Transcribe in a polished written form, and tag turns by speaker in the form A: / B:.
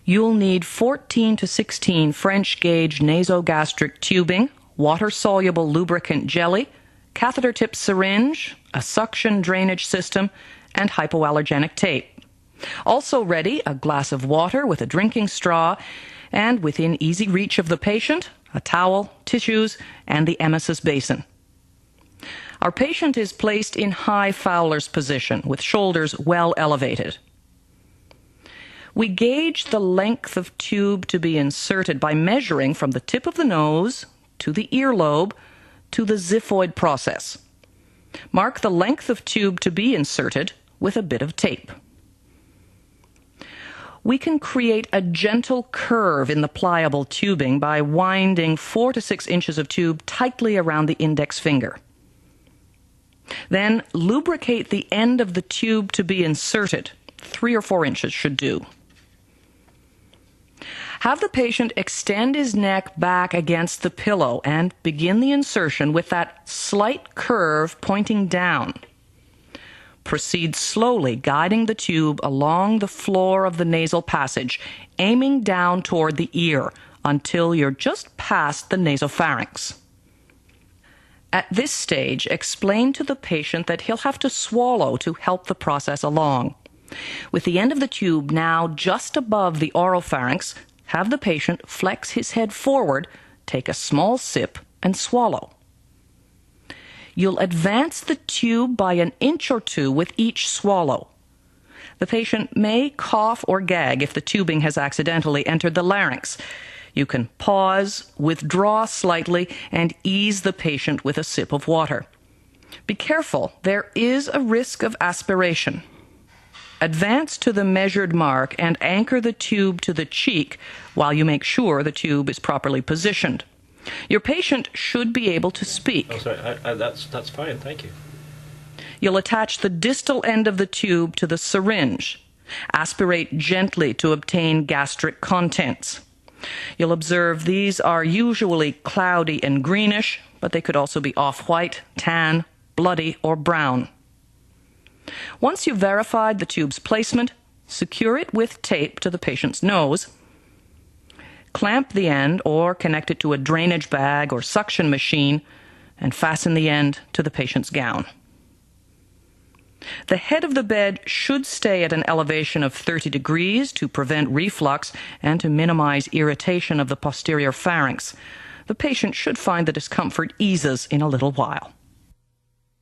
A: You'll need 14 to 16 French gauge nasogastric tubing, water-soluble lubricant jelly, catheter-tip syringe, a suction drainage system, and hypoallergenic tape. Also ready, a glass of water with a drinking straw, and within easy reach of the patient, a towel, tissues, and the emesis basin. Our patient is placed in high Fowler's position with shoulders well elevated. We gauge the length of tube to be inserted by measuring from the tip of the nose to the earlobe to the xiphoid process. Mark the length of tube to be inserted with a bit of tape. We can create a gentle curve in the pliable tubing by winding 4 to 6 inches of tube tightly around the index finger. Then lubricate the end of the tube to be inserted. 3 or 4 inches should do. Have the patient extend his neck back against the pillow and begin the insertion with that slight curve pointing down. Proceed slowly, guiding the tube along the floor of the nasal passage, aiming down toward the ear until you're just past the nasopharynx. At this stage, explain to the patient that he'll have to swallow to help the process along. With the end of the tube now just above the oropharynx, have the patient flex his head forward, take a small sip, and swallow. You'll advance the tube by an inch or two with each swallow. The patient may cough or gag if the tubing has accidentally entered the larynx. You can pause, withdraw slightly, and ease the patient with a sip of water. Be careful, there is a risk of aspiration. Advance to the measured mark and anchor the tube to the cheek while you make sure the tube is properly positioned. Your patient should be able to speak.
B: Oh, sorry. That's fine, thank you.
A: You'll attach the distal end of the tube to the syringe. Aspirate gently to obtain gastric contents. You'll observe these are usually cloudy and greenish, but they could also be off-white, tan, bloody, or brown. Once you've verified the tube's placement, secure it with tape to the patient's nose. Clamp the end or connect it to a drainage bag or suction machine and fasten the end to the patient's gown. The head of the bed should stay at an elevation of 30 degrees to prevent reflux and to minimize irritation of the posterior pharynx. The patient should find the discomfort eases in a little while.